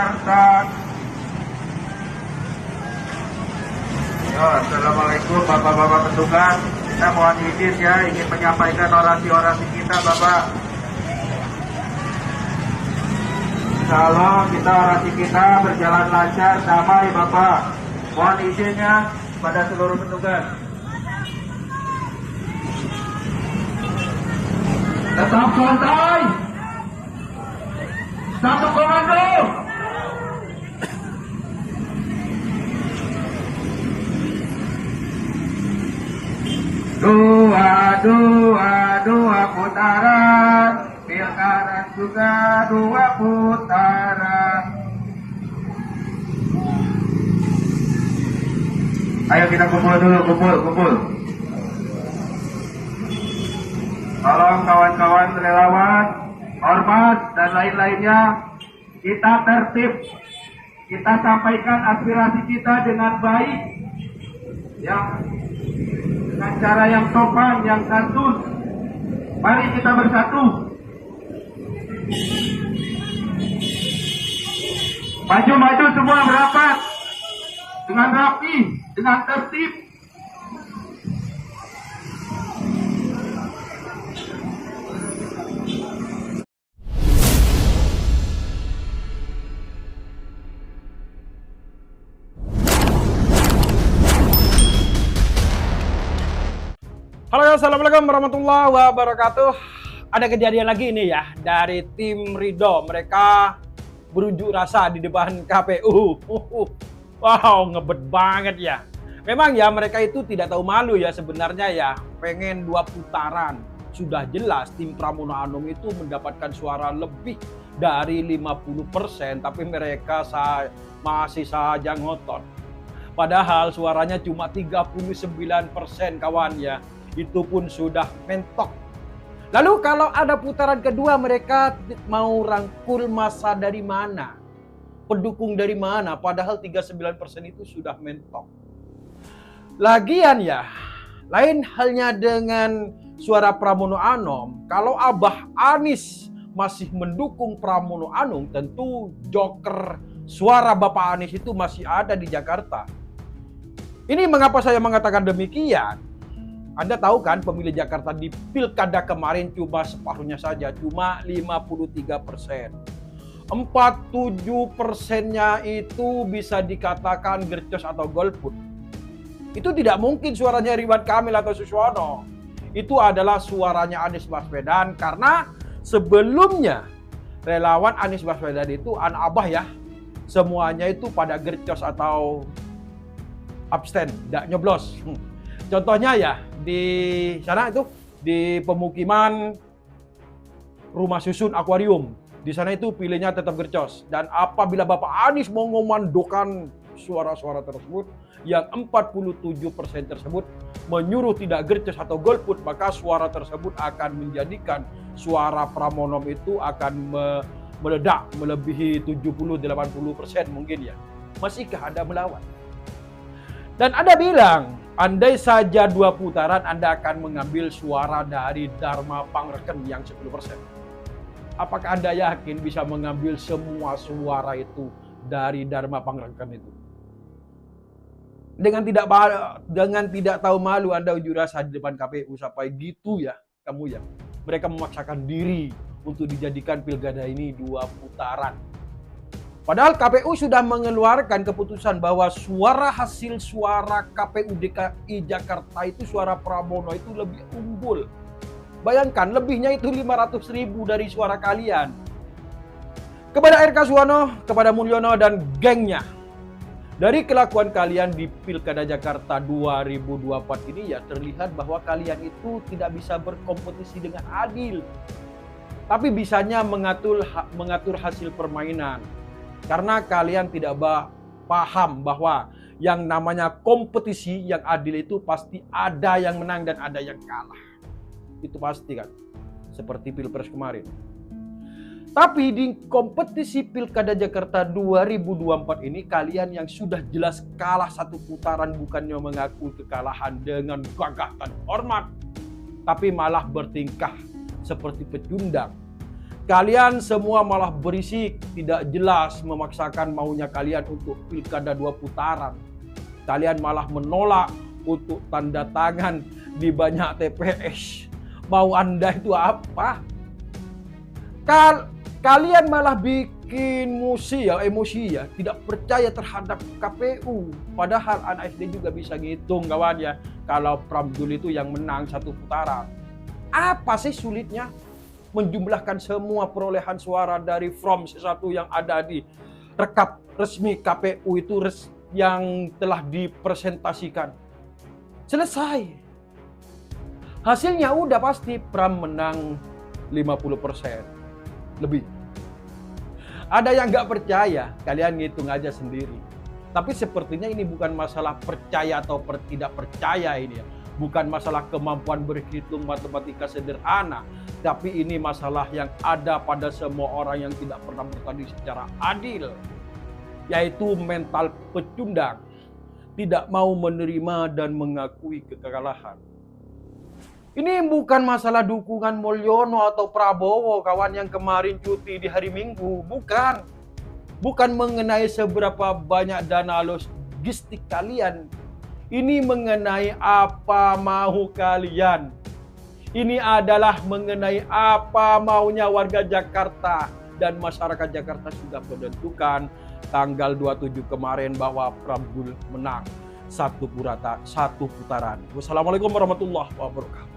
Jakarta. Yo, assalamualaikum bapak-bapak petugas. Kita mohon izin ya, ingin menyampaikan orasi-orasi kita bapak. Insya Allah kita orasi kita berjalan lancar, damai bapak. Mohon izinnya pada seluruh petugas. Tetap santai. Satu komando. Dua putaran. Pilkada juga 2 putaran. Ayo kita kumpul dulu, kumpul. Tolong kawan-kawan relawan, ormas dan lain-lainnya, kita tertib. Kita sampaikan aspirasi kita dengan baik, dengan cara yang sopan, yang santun. Mari kita bersatu. Maju-maju semua merapat dengan rapi, dengan tertib. Halo, assalamualaikum warahmatullahi wabarakatuh. Ada kejadian lagi ini ya dari tim Ridho. Mereka berunjuk rasa di depan KPU. Wow, ngebet banget ya. Memang ya mereka itu tidak tahu malu ya sebenarnya ya. Pengen 2 putaran. Sudah jelas tim Pramono Anung itu mendapatkan suara lebih dari 50%. Tapi mereka masih saja ngotot. Padahal suaranya cuma 39% kawan ya. Itu pun sudah mentok. Lalu kalau ada putaran kedua mereka mau rangkul massa dari mana? Pendukung dari mana? Padahal 39% itu sudah mentok. Lagian ya, lain halnya dengan suara Pramono Anung. Kalau Abah Anies masih mendukung Pramono Anung, tentu joker suara Bapak Anies itu masih ada di Jakarta. Ini mengapa saya mengatakan demikian? Anda tahu kan pemilih Jakarta di pilkada kemarin cuma separuhnya saja, cuma 53%. 47%-nya itu bisa dikatakan gercos atau golput. Itu tidak mungkin suaranya Ridwan Kamil atau Suswono. Itu adalah suaranya Anies Baswedan karena sebelumnya relawan Anies Baswedan itu anak abah ya. Semuanya itu pada gercos atau abstain, tidak nyoblos. Contohnya ya di sana itu di pemukiman Rumah Susun Akuarium. Di sana itu pilihnya tetap gercos. Dan apabila Bapak Anies mau memandokan suara-suara tersebut yang 47% tersebut menyuruh tidak gercos atau golput, maka suara tersebut akan menjadikan suara Pramono itu akan meledak melebihi 70-80% mungkin ya. Masihkah Anda melawan? Dan Anda bilang, andai saja 2 putaran Anda akan mengambil suara dari Dharma Pangreken yang 10%. Apakah Anda yakin bisa mengambil semua suara itu dari Dharma Pangreken itu? Dengan tidak tahu malu Anda unjuk rasa di depan KPU sampai gitu ya kamu ya. Mereka memaksakan diri untuk dijadikan pilkada ini 2 putaran. Padahal KPU sudah mengeluarkan keputusan bahwa hasil suara KPU DKI Jakarta itu suara Pramono itu lebih unggul. Bayangkan lebihnya itu 500.000 dari suara kalian. Kepada RK Suwono, kepada Mulyono dan gengnya. Dari kelakuan kalian di Pilkada Jakarta 2024 ini ya terlihat bahwa kalian itu tidak bisa berkompetisi dengan adil. Tapi bisanya mengatur hasil permainan. Karena kalian tidak paham bahwa yang namanya kompetisi yang adil itu pasti ada yang menang dan ada yang kalah. Itu pasti kan. Seperti Pilpres kemarin. Tapi di kompetisi Pilkada Jakarta 2024 ini kalian yang sudah jelas kalah 1 putaran bukannya mengaku kekalahan dengan gagah dan hormat. Tapi malah bertingkah seperti pecundang. Kalian semua malah berisik, tidak jelas memaksakan maunya kalian untuk pilkada 2 putaran. Kalian malah menolak untuk tanda tangan di banyak TPS. Mau Anda itu apa? Kalian malah bikin emosi ya, tidak percaya terhadap KPU. Padahal anak SD juga bisa ngitung kawan ya, kalau Pramdul itu yang menang 1 putaran. Apa sih sulitnya menjumlahkan semua perolehan suara dari From C1 yang ada di rekap resmi KPU itu yang telah dipresentasikan? Selesai. Hasilnya udah pasti Pram menang 50% lebih. Ada yang nggak percaya, kalian ngitung aja sendiri. Tapi sepertinya ini bukan masalah percaya atau tidak percaya ini ya. Bukan masalah kemampuan berhitung matematika sederhana, tapi ini masalah yang ada pada semua orang yang tidak pernah bertanding secara adil, yaitu mental pecundang, tidak mau menerima dan mengakui kekalahan. Ini bukan masalah dukungan Mulyono atau Prabowo, kawan yang kemarin cuti di hari Minggu, bukan. Bukan mengenai seberapa banyak dana logistik kalian. Ini mengenai apa mau kalian. Ini adalah mengenai apa maunya warga Jakarta. Dan masyarakat Jakarta sudah menentukan tanggal 27 kemarin bahwa Pramdul menang 1 putaran. Wassalamualaikum warahmatullahi wabarakatuh.